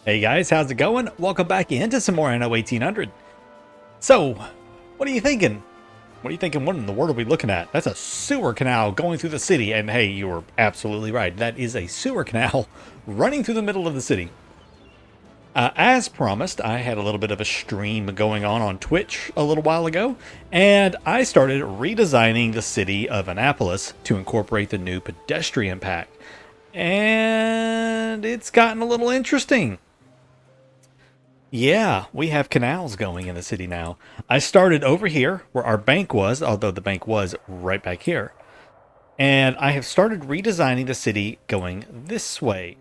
Hey guys, how's it going? Welcome back into some more Anno 1800. So, what are you thinking? What are you thinking? What in the world are we looking at? That's a sewer canal going through the city. And hey, you were absolutely right. That is a sewer canal running through the middle of the city. As promised, I had a little bit of a stream going on Twitch a little while ago, and I started redesigning the city of Annapolis to incorporate the new pedestrian pack. And it's gotten a little interesting. Yeah, we have canals going in the city now. I started over here where our bank was, although the bank was right back here. And I have started redesigning the city going this way.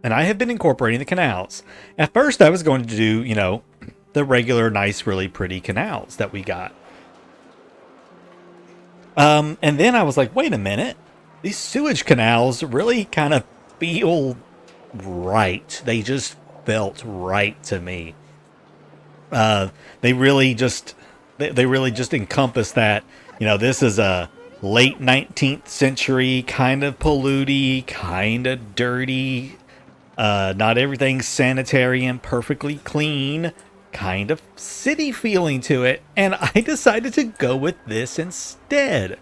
And I have been incorporating the canals. At first, I was going to do, the regular, nice, really pretty canals that we got. And then I was like, wait a minute. These sewage canals really kind of feel right. They just felt right to me. They really just encompass that, this is a late 19th century kind of polluty, kind of dirty, not everything's sanitary and perfectly clean kind of city feeling to it. And I decided to go with this instead.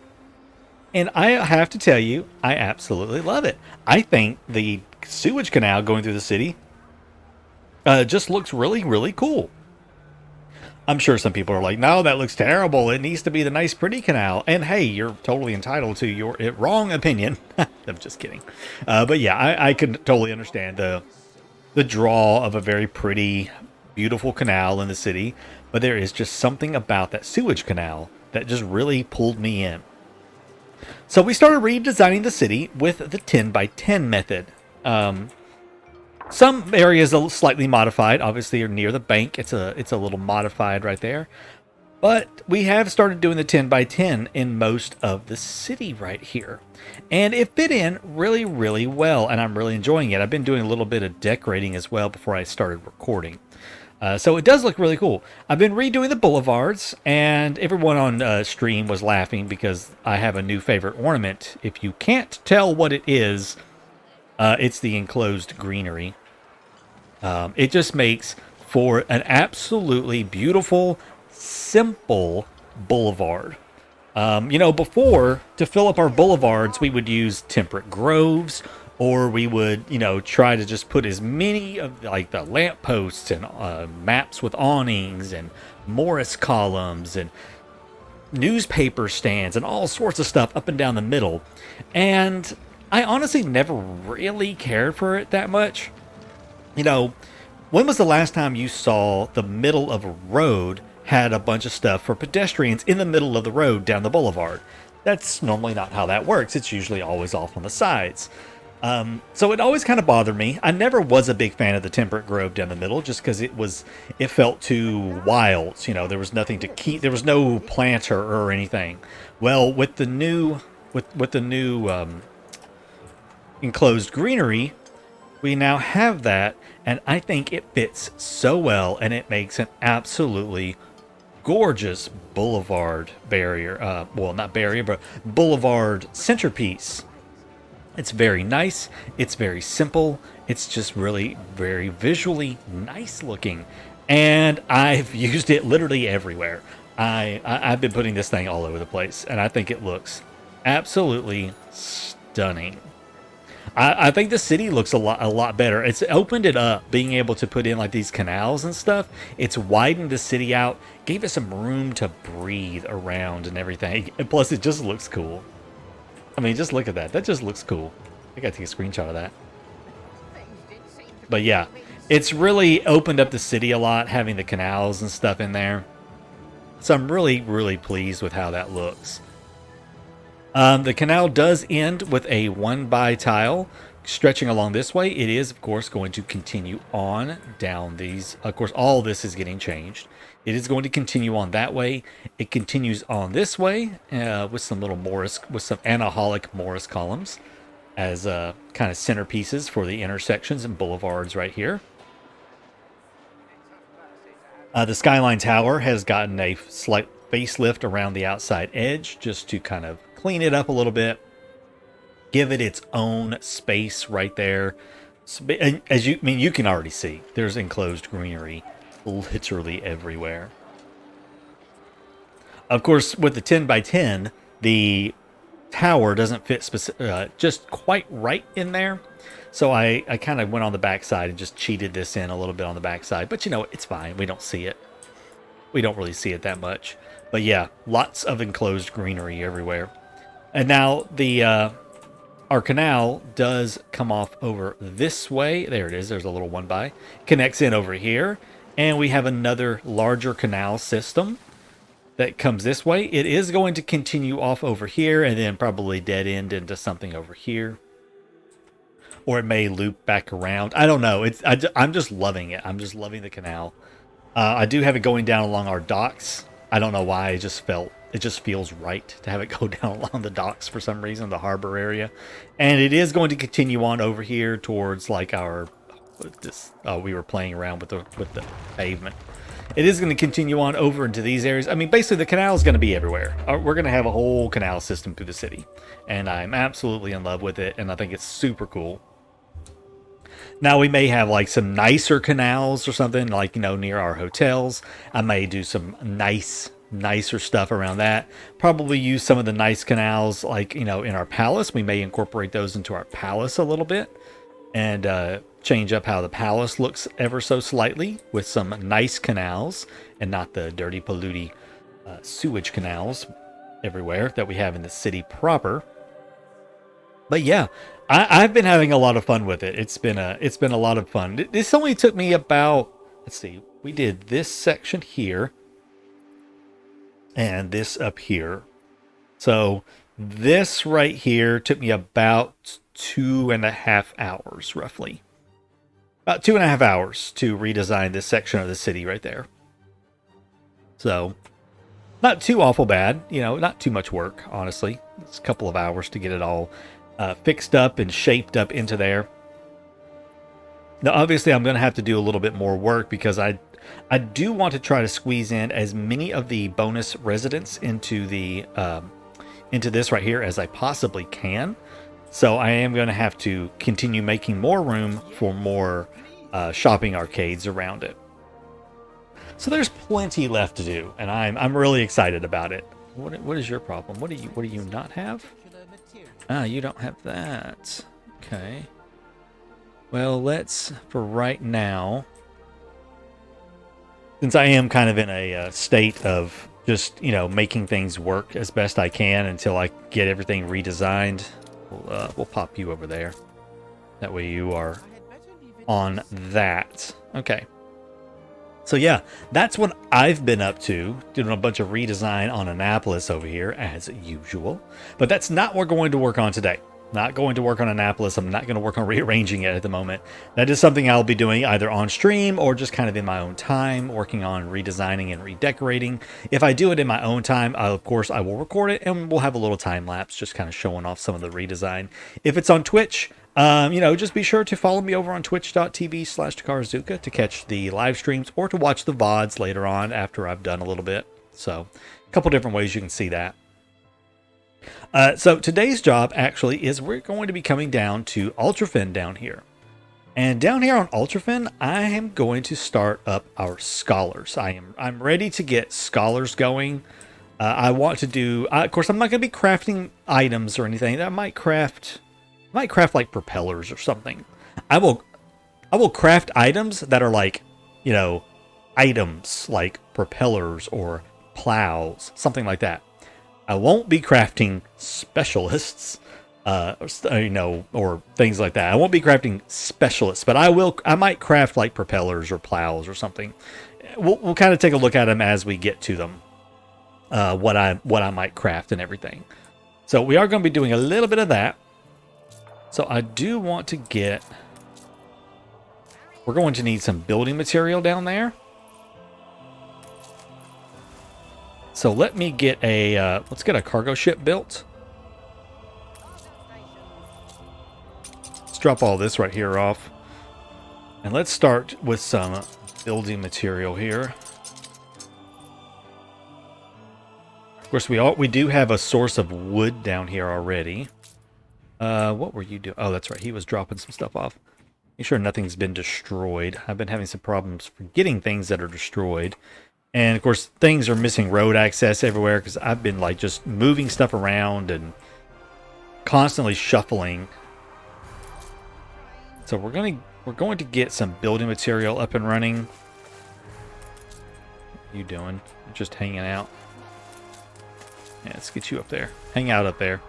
And I have to tell you, I absolutely love it. I think the sewage canal going through the city just looks really, really cool. I'm sure some people are like, no, that looks terrible. It needs to be the nice, pretty canal. And hey, you're totally entitled to your wrong opinion. I'm just kidding. But yeah, I can totally understand the draw of a very pretty, beautiful canal in the city. But there is just something about that sewage canal that just really pulled me in. So we started redesigning the city with the 10 by 10 method. Some areas are slightly modified. Obviously, are near the bank. It's a little modified right there. But we have started doing the 10 by 10 in most of the city right here. And it fit in really, really well, and I'm really enjoying it. I've been doing a little bit of decorating as well before I started recording. So it does look really cool. I've been redoing the boulevards, and everyone on stream was laughing because I have a new favorite ornament. If you can't tell what it is, it's the enclosed greenery. It just makes for an absolutely beautiful, simple boulevard. Before, to fill up our boulevards, we would use temperate groves, or we would, try to just put as many of like the lampposts and maps with awnings and Morris columns and newspaper stands and all sorts of stuff up and down the middle. And I honestly never really cared for it that much. When was the last time you saw the middle of a road had a bunch of stuff for pedestrians in the middle of the road down the boulevard? That's normally not how that works. It's usually always off on the sides. So it always kind of bothered me. I never was a big fan of the temperate grove down the middle just because it felt too wild. There was nothing to keep. There was no planter or anything. Well, with the new enclosed greenery, we now have that, and I think it fits so well, and it makes an absolutely gorgeous boulevard barrier. Well, not barrier, but boulevard centerpiece. It's very nice. It's very simple. It's just really very visually nice looking, and I've used it literally everywhere. I've been putting this thing all over the place, and I think it looks absolutely stunning. I think the city looks a lot better. It's opened it up, being able to put in like these canals and stuff. It's widened the city out, gave it some room to breathe around and everything. And plus, it just looks cool. I mean, just look at that. That just looks cool. I gotta take a screenshot of that. But yeah, it's really opened up the city a lot, having the canals and stuff in there. So I'm really, really pleased with how that looks. The canal does end with a 1x tile stretching along this way. It is, of course, going to continue on down these. Of course, all this is getting changed. It is going to continue on that way. It continues on this way with some anaholic Morris columns as kind of centerpieces for the intersections and boulevards right here. The Skyline Tower has gotten a slight facelift around the outside edge just to kind of clean it up a little bit, give it its own space right there. And as you, I mean, you can already see, there's enclosed greenery literally everywhere. Of course, with the 10 by 10, the tower doesn't fit just quite right in there. So I kind of went on the backside and just cheated this in a little bit on the backside. But you know, it's fine. We don't see it. We don't really see it that much. But yeah, lots of enclosed greenery everywhere. And now the our canal does come off over this way. There it is. There's a little one by. Connects in over here. And we have another larger canal system that comes this way. It is going to continue off over here and then probably dead end into something over here. Or it may loop back around. I don't know. I'm just loving it. I'm just loving the canal. I do have it going down along our docks. I don't know why. It just feels right to have it go down along the docks for some reason, the harbor area. And it is going to continue on over here towards like our we were playing around with the pavement. It is going to continue on over into these areas. I mean, basically the canal is going to be everywhere. We're going to have a whole canal system through the city. And I'm absolutely in love with it. And I think it's super cool. Now we may have like some nicer canals or something like, you know, near our hotels. I may do some nicer stuff around that. Probably use some of the nice canals like, you know, in our palace. We may incorporate those into our palace a little bit. And change up how the palace looks ever so slightly with some nice canals and not the dirty, polluty sewage canals everywhere that we have in the city proper. But yeah, I've been having a lot of fun with it. It's been a lot of fun. This only took me about, let's see, we did this section here and this up here. So this right here took me about 2.5 hours, roughly. About 2.5 hours to redesign this section of the city right there. So, not too awful bad. You know, not too much work, honestly. It's a couple of hours to get it all fixed up and shaped up into there. Now, obviously, I'm going to have to do a little bit more work because I do want to try to squeeze in as many of the bonus residents into the into this right here as I possibly can. So I am going to have to continue making more room for more shopping arcades around it. So there's plenty left to do, and I'm really excited about it. What is your problem? What do you not have? Ah, you don't have that. Okay. Well, let's, for right now, since I am kind of in a state of just, you know, making things work as best I can until I get everything redesigned, we'll pop you over there. That way you are on that. Okay. So yeah, that's what I've been up to, doing a bunch of redesign on Annapolis over here, as usual. But that's not what we're going to work on today. Not going to work on Annapolis. I'm not going to work on rearranging it at the moment. That is something I'll be doing either on stream or just kind of in my own time, working on redesigning and redecorating. If I do it in my own time, of course, I will record it and we'll have a little time lapse just kind of showing off some of the redesign. If it's on Twitch, you know, just be sure to follow me over on twitch.tv/takarazuka to catch the live streams or to watch the VODs later on after I've done a little bit. So a couple different ways you can see that. So today's job actually is we're going to be coming down to Ultrafin down here. And down here on Ultrafin, I am going to start up our scholars. I'm ready to get scholars going. I want to do, of course, I'm not going to be crafting items or anything. I might craft like propellers or something. I will craft items that are like, you know, items like propellers or plows, something like that. I won't be crafting specialists, you know, or things like that. I won't be crafting specialists, but I might craft like propellers or plows or something. We'll kind of take a look at them as we get to them. What I might craft and everything. So we are going to be doing a little bit of that. So I do want to get, we're going to need some building material down there. So let me get let's get a cargo ship built. Let's drop all this right here off. And let's start with some building material here. Of course, we do have a source of wood down here already. What were you doing? Oh, that's right. He was dropping some stuff off. Make sure nothing's been destroyed. I've been having some problems forgetting things that are destroyed. And of course, things are missing road access everywhere because I've been like just moving stuff around and constantly shuffling. So we're going to get some building material up and running. What are you doing? You're just hanging out. Yeah, let's get you up there. Hang out up there.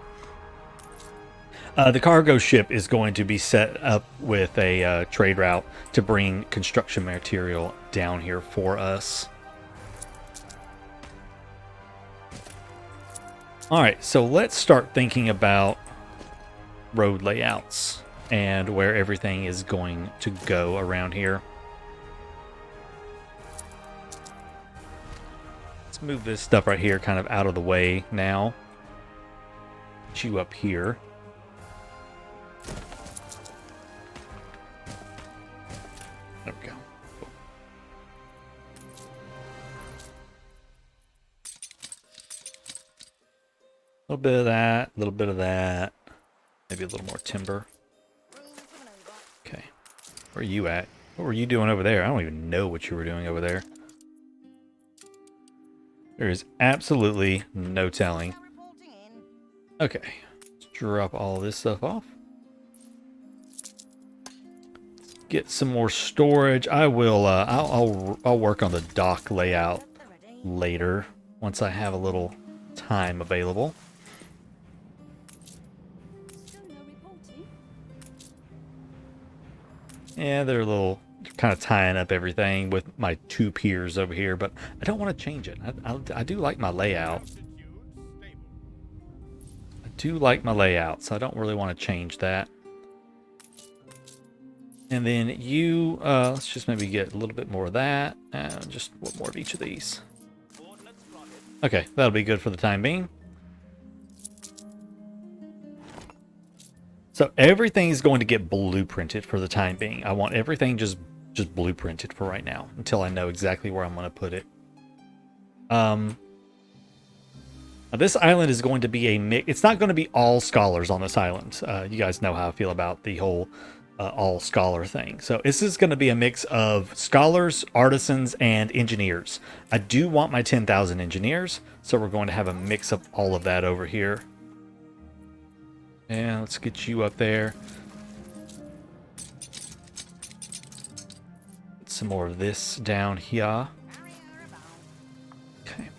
The cargo ship is going to be set up with a trade route to bring construction material down here for us. All right, so let's start thinking about road layouts and where everything is going to go around here. Let's move this stuff right here kind of out of the way now. Get you up here. There we go. Cool. A little bit of that, a little bit of that. Maybe a little more timber. Okay. Where are you at? What were you doing over there? I don't even know what you were doing over there. There is absolutely no telling. Okay. Let's drop all this stuff off. Get some more storage. I will. I'll work on the dock layout later once I have a little time available. Yeah, they're a little kind of tying up everything with my two piers over here, but I don't want to change it. I do like my layout. I do like my layout, so I don't really want to change that. And then you, let's just maybe get a little bit more of that, and just one more of each of these. Okay, that'll be good for the time being. So everything is going to get blueprinted for the time being. I want everything just blueprinted for right now until I know exactly where I'm going to put it. This island is going to be a mix. It's not going to be all scholars on this island. You guys know how I feel about the whole all scholar thing. So this is going to be a mix of scholars, artisans, and engineers. I do want my 10,000 engineers, so we're going to have a mix of all of that over here. And let's get you up there. Get some more of this down here. Okay.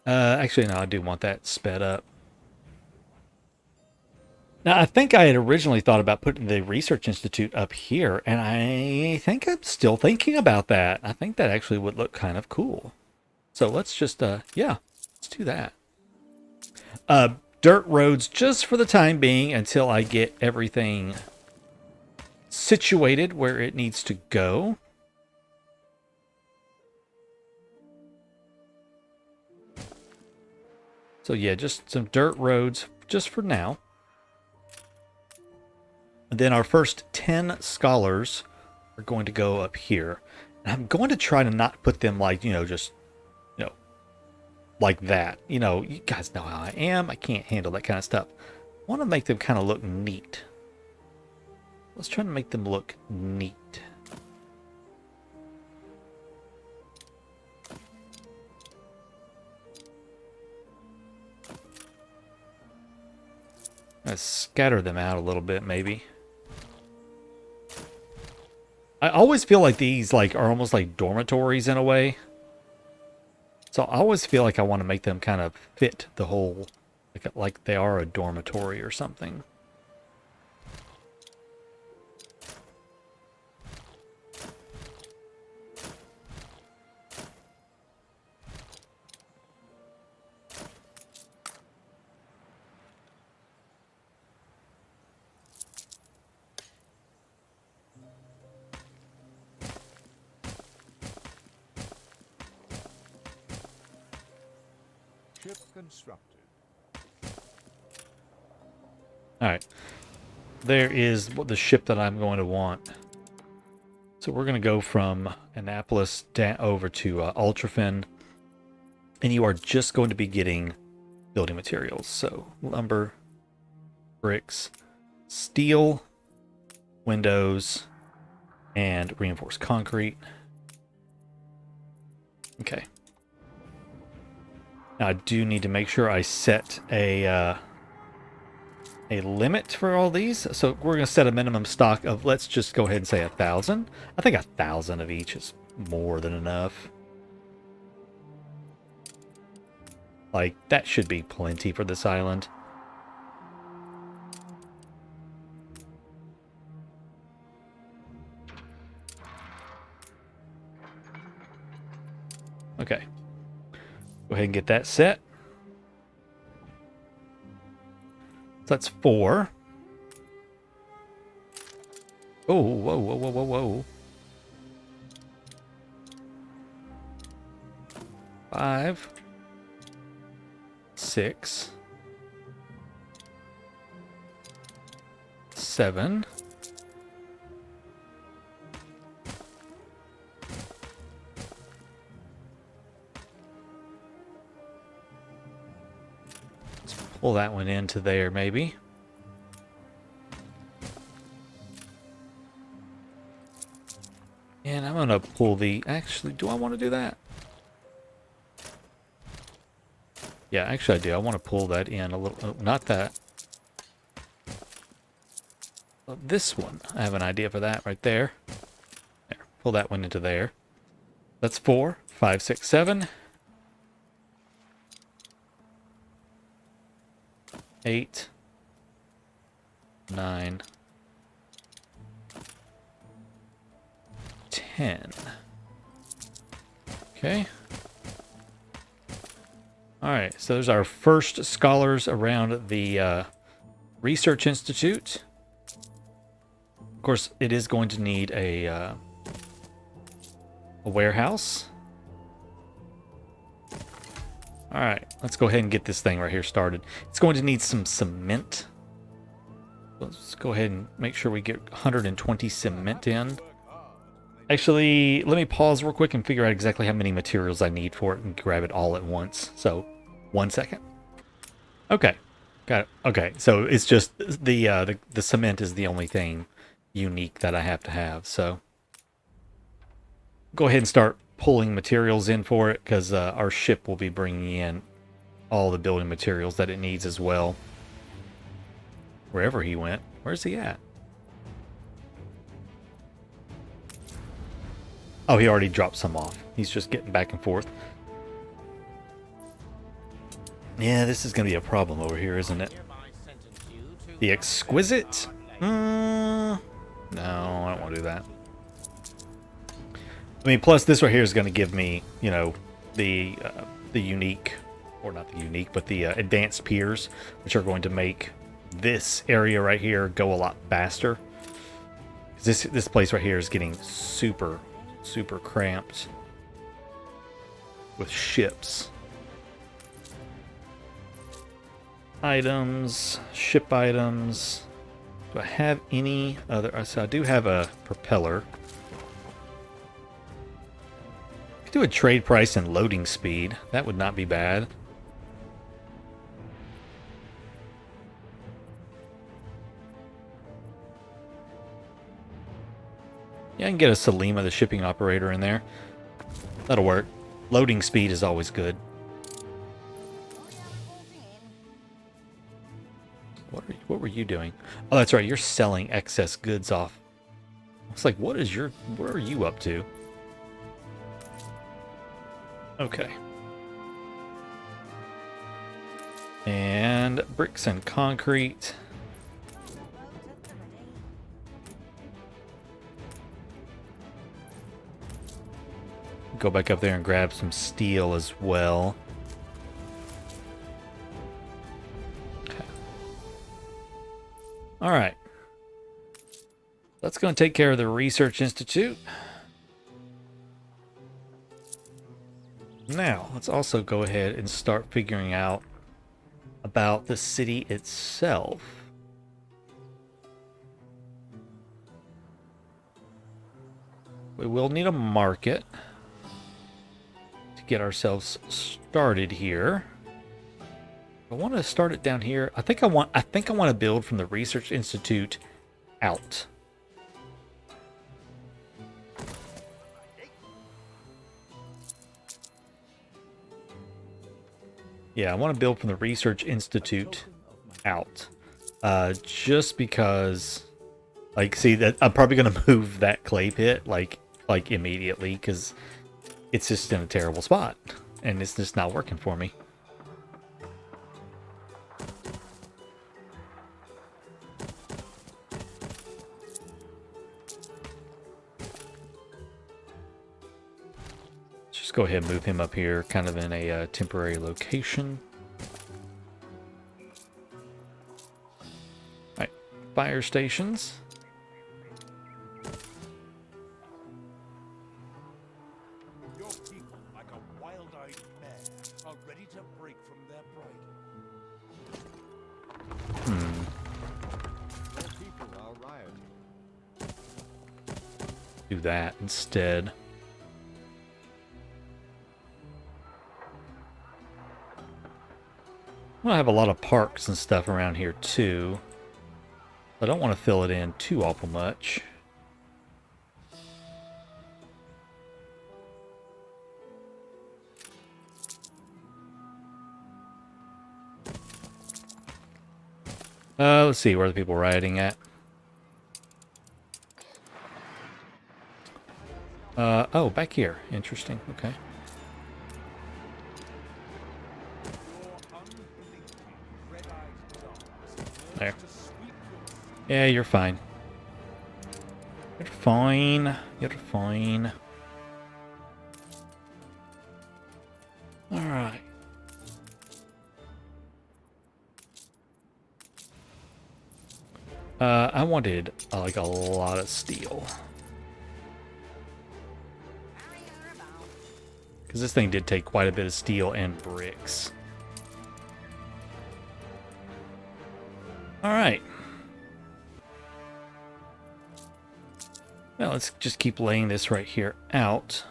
Actually, no, I do want that sped up. Now, I think I had originally thought about putting the Research Institute up here, and I think I'm still thinking about that. I think that actually would look kind of cool. So let's just, yeah, let's do that. Dirt roads just for the time being until I get everything situated where it needs to go. So yeah, just some dirt roads just for now. And then our first 10 scholars are going to go up here. And I'm going to try to not put them like, just like that. You guys know how I am. I can't handle that kind of stuff. I want to make them kind of look neat. Let's try to make them look neat. Let's scatter them out a little bit, maybe. I always feel like these are almost like dormitories in a way. So I always feel like I want to make them kind of fit the whole, like they are a dormitory or something. Ship constructed. All right. There is the ship that I'm going to want. So we're going to go from Annapolis down over to Ultrafin. And you are just going to be getting building materials. So lumber, bricks, steel, windows, and reinforced concrete. Okay. Now I do need to make sure I set a limit for all these. So we're going to set a minimum stock of, let's just go ahead and say 1,000. I think 1,000 of each is more than enough. Like, that should be plenty for this island. Okay. Go ahead and get that set. So that's 4. Oh, whoa, whoa, whoa, whoa, whoa. 5. 6. 7. Let's pull that one into there, maybe. And I'm going to pull the... Actually, do I want to do that? Yeah, actually I do. I want to pull that in a little... Oh, not that. This one. I have an idea for that right there. There. Pull that one into there. That's 4, 5, 6, 7. 8. 9. 10. Okay. Alright, so there's our first scholars around the Research Institute. Of course, it is going to need a warehouse. Alright, let's go ahead and get this thing right here started. It's going to need some cement. Let's go ahead and make sure we get 120 cement in. Actually, let me pause real quick and figure out exactly how many materials I need for it and grab it all at once. So, 1 second. Okay, got it. Okay, so it's just the cement is the only thing unique that I have to have. So, go ahead and start pulling materials in for it, because our ship will be bringing in all the building materials that it needs as well. Wherever he went. Where's he at? Oh, he already dropped some off. He's just getting back and forth. Yeah, this is going to be a problem over here, isn't it? The Exquisite? No, I don't want to do that. I mean, plus this right here is going to give me, you know, the unique, or not the unique, but the advanced piers, which are going to make this area right here go a lot faster. This place right here is getting super cramped with ships. Items, ship items. Do I have any other? So I do have a propeller. Could do a trade price and loading speed. That would not be bad. Yeah, I can get a Salima, the shipping operator, in there. That'll work. Loading speed is always good. What were you doing? Oh, that's right. You're selling excess goods off. It's like, what are you up to? Okay. And bricks and concrete. Go back up there and grab some steel as well. Okay. All right. That's going to take care of the Research Institute. Now, let's also go ahead and start figuring out about the city itself. We will need a market to get ourselves started here. I want to start it down here. I think I want to build from the Research Institute out. Yeah, I want to build from the Research Institute out. Just because, like, see that I'm probably going to move that clay pit like immediately because it's just in a terrible spot and it's just not working for me. Go ahead and move him up here, kind of in a temporary location. Alright, fire stations. Your people, like a wild-eyed mare, are ready to break from their pride. Your people are rioting. Do that instead. I have a lot of parks and stuff around here too. I don't want to fill it in too awful much. Let's see, where are the people riding at? Oh, back here. Interesting. Okay. There. Yeah, you're fine. You're fine. You're fine. Alright. I wanted, like, a lot of steel. Because this thing did take quite a bit of steel and bricks. Alright. Well, let's just keep laying this right here out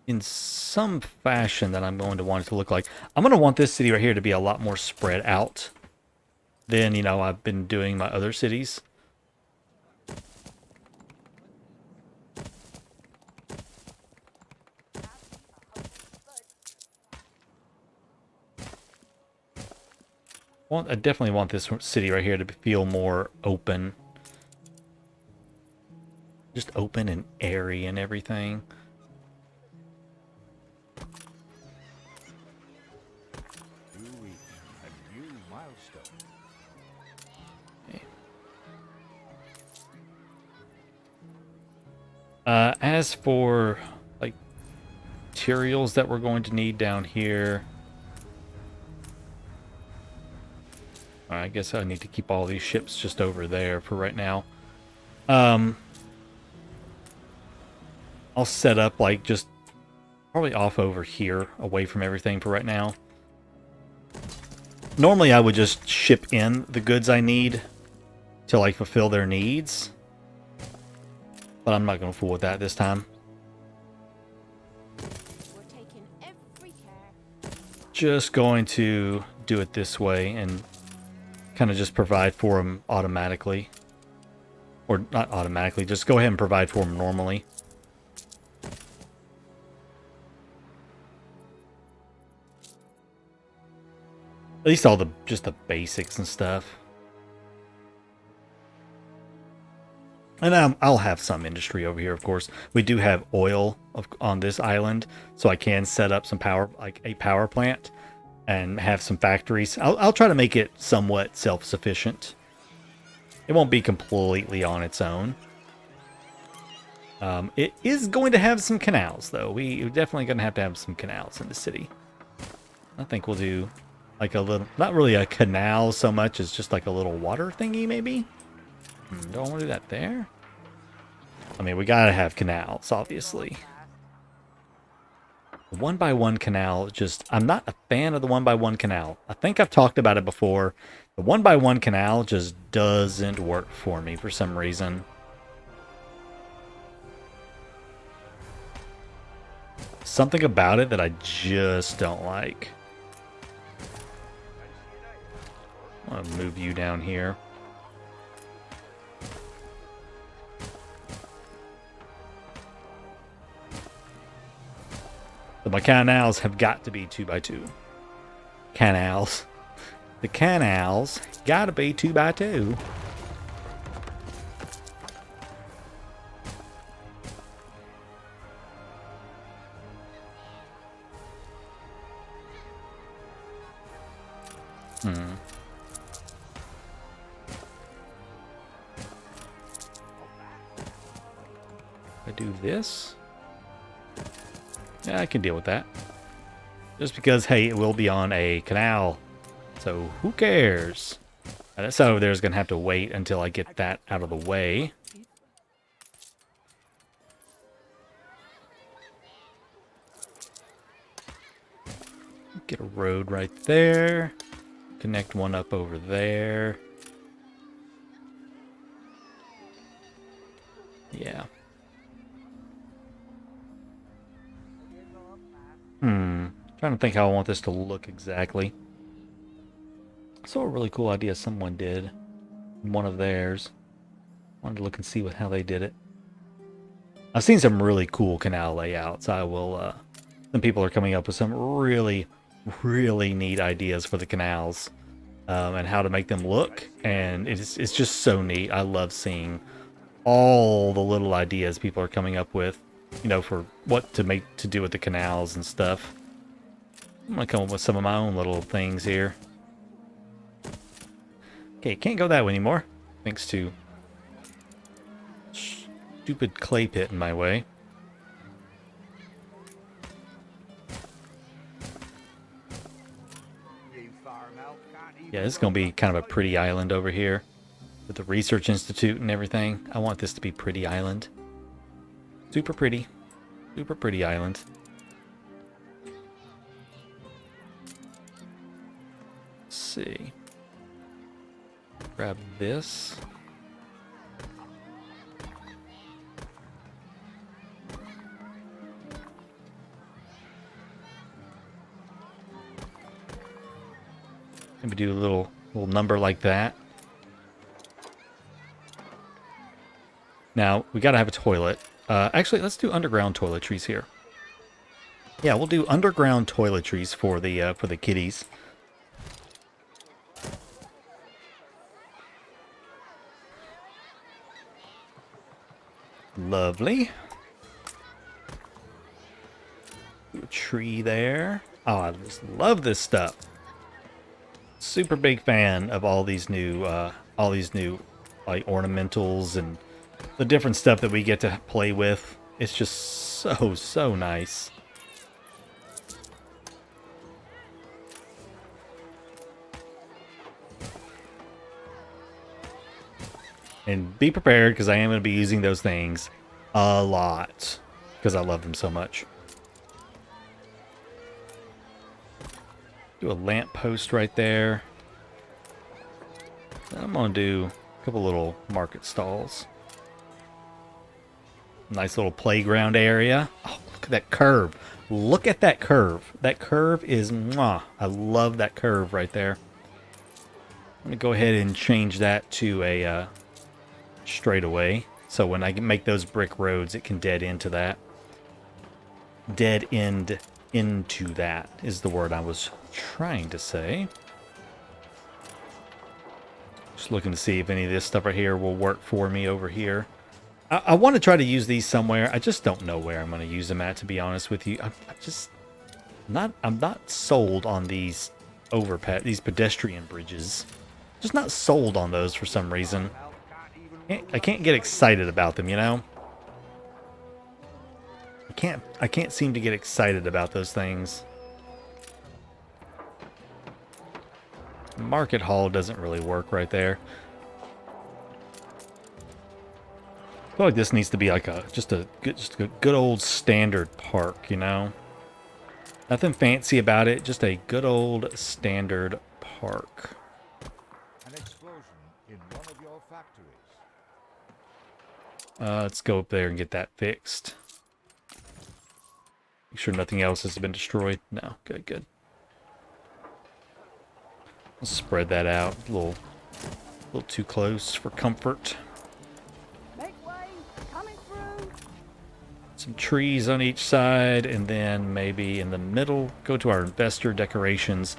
in some fashion that I'm going to want it to look like. I'm going to want this city right here to be a lot more spread out than, you know, I've been doing my other cities. I definitely want this city right here to feel more open. Just open and airy and everything. You reach a new milestone. Okay. As for, like, materials that we're going to need down here, I guess I need to keep all these ships just over there for right now. I'll set up, like, just probably off over here, away from everything for right now. Normally, I would just ship in the goods I need to, like, fulfill their needs. But I'm not going to fool with that this time. Just going to do it this way and kind of just provide for them automatically. Or not automatically, just go ahead and provide for them normally. At least all the, just the basics and stuff. And I'll have some industry over here, of course. We do have oil on this island, so I can set up some power, like a power plant, and have some factories. I'll try to make it somewhat self-sufficient. It won't be completely on its own. It is going to have some canals, though. We're definitely going to have some canals in the city. I think we'll do like a little, not really a canal so much as just like a little water thingy, maybe? Don't want to do that there. I mean, we gotta have canals, obviously. The 1x1 canal, just, I'm not a fan of the 1x1 canal. I think I've talked about it before. The 1x1 canal just doesn't work for me for some reason. something about it that I just don't like. I'm gonna move you down here. But my canals have got to be 2x2. Canals. The canals gotta be 2x2. I do this. Yeah, I can deal with that. Just because, hey, it will be on a canal. So who cares? That side over there is going to have to wait until I get that out of the way. Get a road right there. Connect one up over there. Yeah. Trying to think how I want this to look exactly. I saw a really cool idea someone did. One of theirs. Wanted to look and see how they did it. I've seen some really cool canal layouts. I will, some people are coming up with some really, really neat ideas for the canals. And how to make them look. And it's just so neat. I love seeing all the little ideas people are coming up with, you know, for what to do with the canals and stuff. I'm gonna come up with some of my own little things here. Okay, can't go that way anymore, thanks to stupid clay pit in my way. Yeah, this is gonna be kind of a pretty island over here with the Research Institute and everything. I want this to be pretty island. Super pretty. Super pretty island. Let's see. Grab this. Maybe do a little number like that. Now, we gotta have a toilet. Actually, let's do underground toiletries here. Yeah, we'll do underground toiletries for the kitties. Lovely. A tree there. Oh, I just love this stuff. Super big fan of all these new like ornamentals and the different stuff that we get to play with. It's just so nice. And be prepared, because I am going to be using those things a lot, because I love them so much. Do a lamp post right there. I'm going to do a couple little market stalls. Nice little playground area. Oh, look at that curve. Look at that curve. That curve is mwah. I love that curve right there. I'm going to go ahead and change that to a straightaway. So when I make those brick roads, it can dead into that. Dead end into that is the word I was trying to say. Just looking to see if any of this stuff right here will work for me over here. I want to try to use these somewhere. I just don't know where I'm going to use them at, to be honest with you. I'm not sold on these these pedestrian bridges. Just not sold on those for some reason. I can't get excited about them, you know? I can't seem to get excited about those things. Market Hall doesn't really work right there. I feel like this needs to be like just a good old standard park, you know? Nothing fancy about it, just a good old standard park. An explosion in one of your factories. Let's go up there and get that fixed. Make sure nothing else has been destroyed. No, good, good. Let's spread that out a little too close for comfort. Make way, coming through. Some trees on each side, and then maybe in the middle, go to our investor decorations.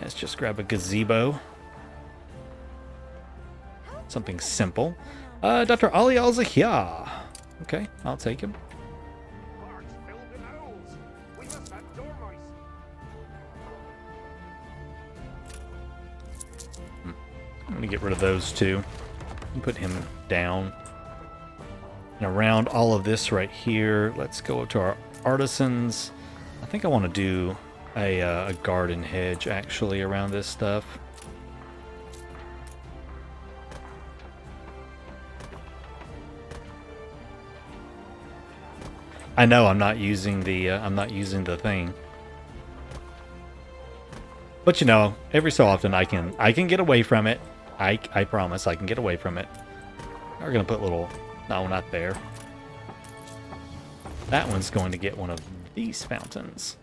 Let's just grab a gazebo. Something simple. Dr. Ali Al-Zahia. Okay, I'll take him. Parks filled with owls. We must have dormice. I'm gonna get rid of those two and put him down. And around all of this right here, let's go up to our artisans. I think I want to do a garden hedge actually around this stuff. I know I'm not using the thing. But you know, every so often I can get away from it. I promise I can get away from it. We're gonna put little, no, not there. That one's going to get one of these fountains.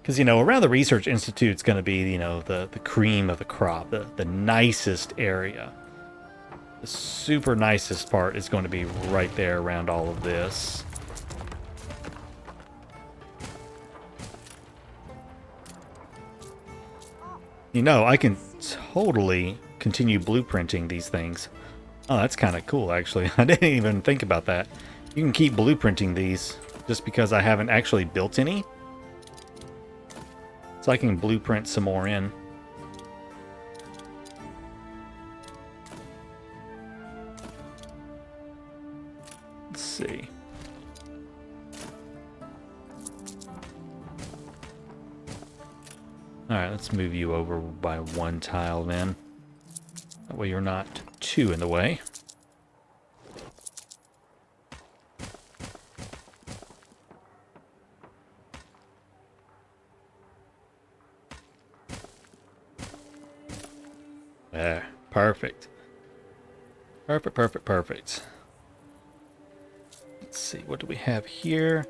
Because, you know, around the Research Institute's going to be, you know, the cream of the crop, the nicest area. The super nicest part is going to be right there around all of this. You know, I can totally continue blueprinting these things. Oh, that's kind of cool, actually. I didn't even think about that. You can keep blueprinting these just because I haven't actually built any. So I can blueprint some more in. Let's see. Alright, let's move you over by one tile then. That way you're not too in the way. There, perfect. Perfect, perfect, perfect. Let's see, what do we have here?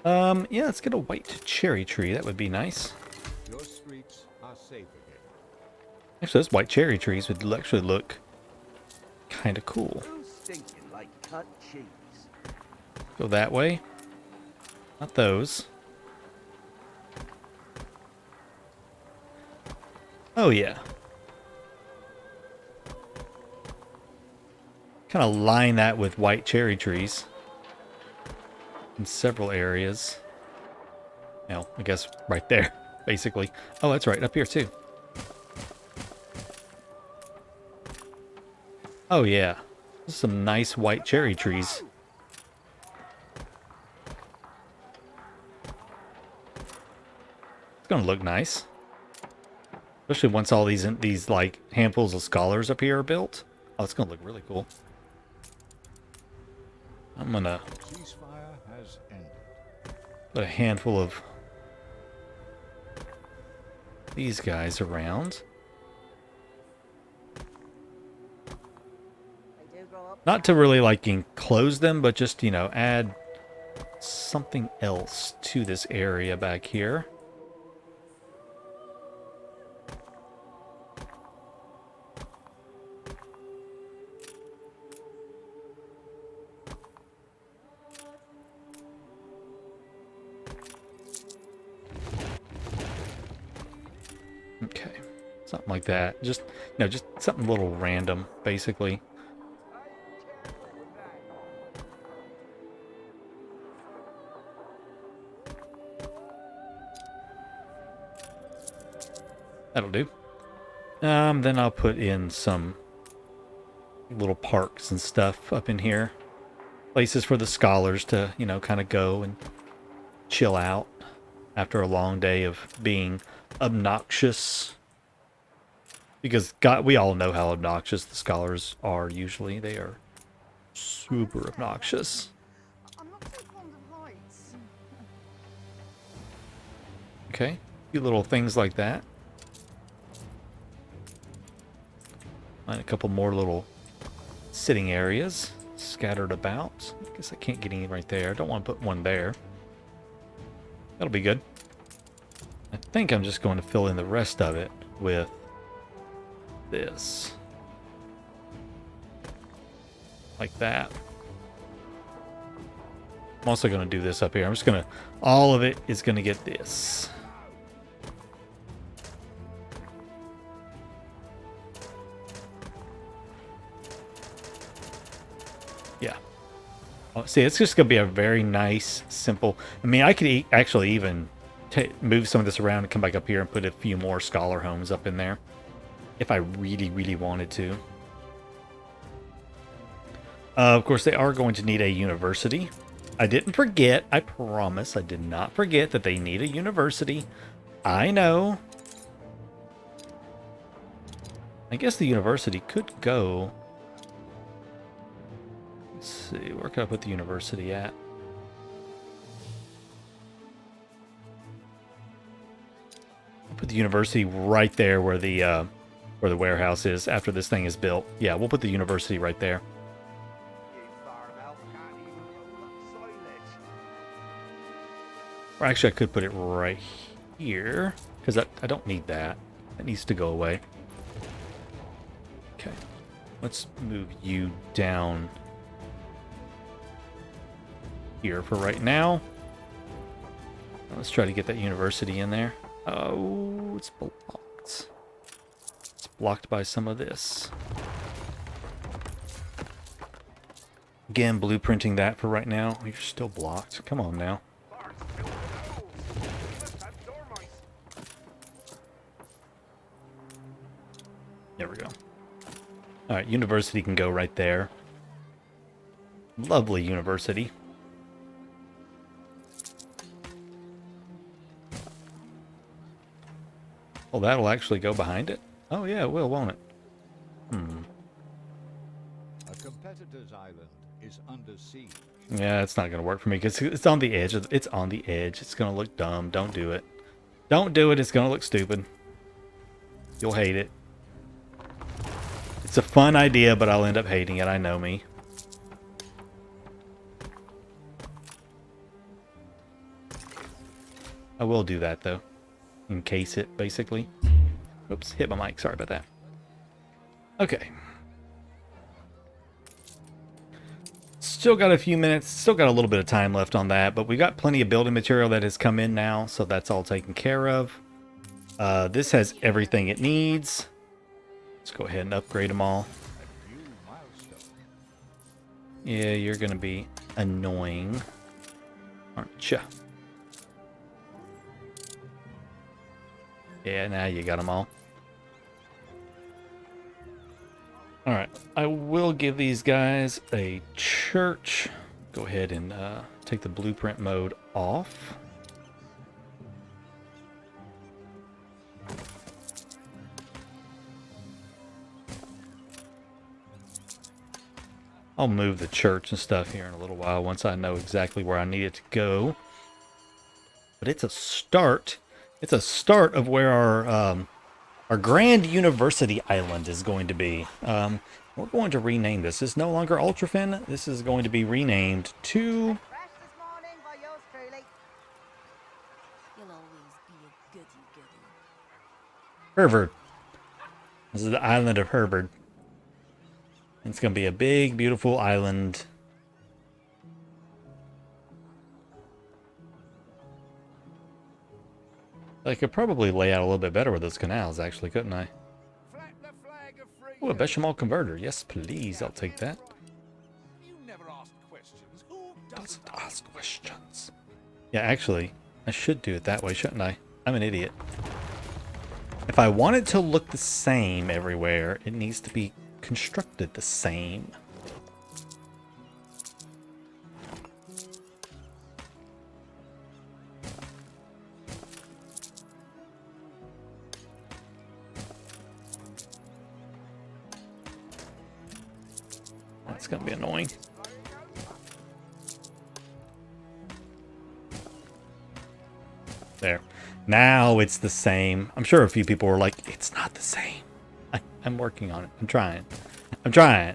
Yeah, let's get a white cherry tree. That would be nice. Your streets are safe again. Actually, those white cherry trees would actually look kind of cool. Who's stinking like cut cheese? Go that way. Not those. Oh, yeah. Kind of line that with white cherry trees in several areas. Well, I guess right there, basically. Oh, that's right, up here too. Oh yeah, some nice white cherry trees. It's gonna look nice, especially once all these like handfuls of scholars up here are built. Oh, it's gonna look really cool. I'm gonna Ceasefire has ended. put a handful of these guys around. They do grow up. Not to really like enclose them, but just, you know, add something else to this area back here. Okay, something like that. Just, you know, just something a little random, basically. That'll do. Then I'll put in some little parks and stuff up in here. Places for the scholars to, you know, kind of go and chill out after a long day of being obnoxious. Because God, we all know how obnoxious the scholars are usually. They are super obnoxious. I'm not so fond of heights. Okay, a few little things like that. Find a couple more little sitting areas scattered about. I guess I can't get any right there. Don't want to put one there. That'll be good. I think I'm just going to fill in the rest of it with this. Like that. I'm also going to do this up here. I'm just going to... All of it is going to get this. Yeah. Oh, see, it's just going to be a very nice, simple... I mean, I could actually even move some of this around and come back up here and put a few more scholar homes up in there. If I really, really wanted to. Of course, they are going to need a university. I didn't forget. I promise I did not forget that they need a university. I know. I guess the university could go... Let's see, where can I put the university at? I'll put the university right there where the warehouse is after this thing is built. Yeah, we'll put the university right there. Or actually, I could put it right here, because I don't need that. That needs to go away. Okay. Let's move you down here for right now. Let's try to get that university in there. Oh, it's blocked. It's blocked by some of this. Again, blueprinting that for right now. You're still blocked. Come on now. There we go. Alright, university can go right there. Lovely university. Oh, that'll actually go behind it? Oh yeah, it will, won't it? A competitor's island is under siege. Yeah, it's not going to work for me because it's on the edge. It's on the edge. It's going to look dumb. Don't do it. Don't do it. It's going to look stupid. You'll hate it. It's a fun idea, but I'll end up hating it. I know me. I will do that, though. Encase it, basically. Oops, hit my mic. Sorry about that. Okay. Still got a few minutes. Still got a little bit of time left on that, but we got plenty of building material that has come in now, so that's all taken care of. This has everything it needs. Let's go ahead and upgrade them all. Yeah, you're going to be annoying, aren't you? Yeah, now you got them all. Alright, I will give these guys a church. Go ahead and take the blueprint mode off. I'll move the church and stuff here in a little while once I know exactly where I need it to go. But it's a start. It's a start of where our grand university island is going to be. We're going to rename this. This is no longer Ultrafin. This is going to be renamed to... Fresh this morning by yours truly. You'll always be a goody-goody. Hervard. This is the island of Hervard. It's going to be a big, beautiful island. I could probably lay out a little bit better with those canals, actually, couldn't I? Flap the flag of freedom. Oh, a bechamel converter. Yes, please. I'll take that. You never ask questions. Who Doesn't ask questions. Yeah, actually, I should do it that way, shouldn't I? I'm an idiot. If I want it to look the same everywhere, it needs to be constructed the same. That's gonna be annoying. There. Now it's the same. I'm sure a few people were like, it's not the same. I'm working on it. I'm trying. I'm trying.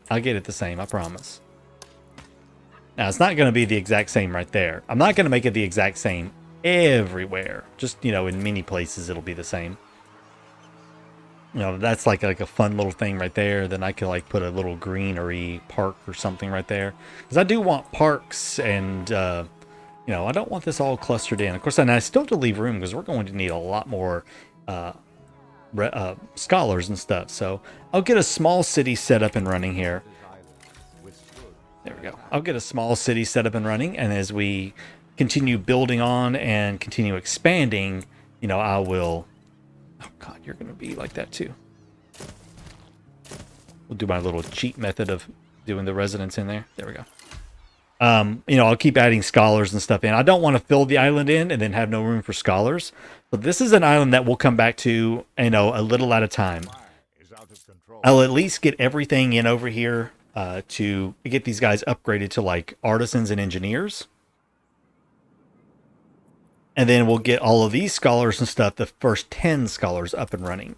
I'll get it the same, I promise. Now, it's not going to be the exact same right there. I'm not going to make it the exact same everywhere. Just, in many places it'll be the same. That's like a fun little thing right there. Then I could like put a little greenery park or something right there. Because I do want parks and, I don't want this all clustered in. Of course, and I still have to leave room because we're going to need a lot more scholars and stuff. So I'll get a small city set up and running here. There we go. I'll get a small city set up and running. And as we continue building on and continue expanding, I will... Oh, God, you're going to be like that, too. We'll do my little cheat method of doing the residents in there. There we go. I'll keep adding scholars and stuff in. I don't want to fill the island in and then have no room for scholars. But this is an island that we'll come back to, a little at a time. I'll at least get everything in over here to get these guys upgraded to, like, artisans and engineers. And then we'll get all of these scholars and stuff, the first 10 scholars up and running.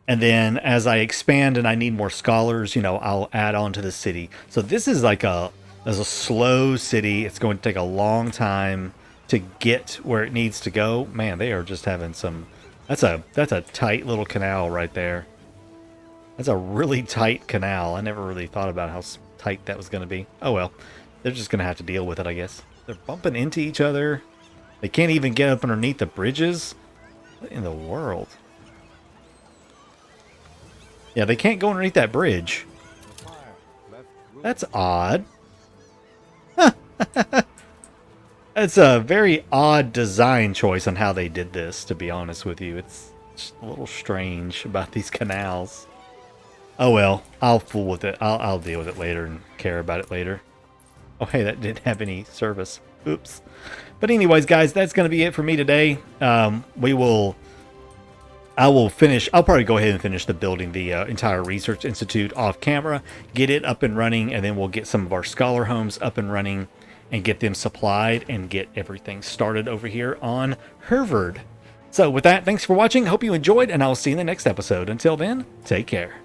And then as I expand and I need more scholars, I'll add on to the city. So this is like a slow city. It's going to take a long time to get where it needs to go. Man, they are just having some... That's a tight little canal right there. That's a really tight canal. I never really thought about how tight that was going to be. Oh well, they're just going to have to deal with it, I guess. They're bumping into each other. They can't even get up underneath the bridges. What in the world? Yeah, they can't go underneath that bridge. That's odd. It's a very odd design choice on how they did this, to be honest with you. It's just a little strange about these canals. Oh well, I'll fool with it. I'll deal with it later and care about it later. Oh hey, that didn't have any service. Oops. But anyways, guys, that's going to be it for me today. I will finish. I'll probably go ahead and finish the building the entire research institute off camera, get it up and running, and then we'll get some of our scholar homes up and running and get them supplied and get everything started over here on Harvard. So with that, thanks for watching. Hope you enjoyed, and I'll see you in the next episode. Until then, take care.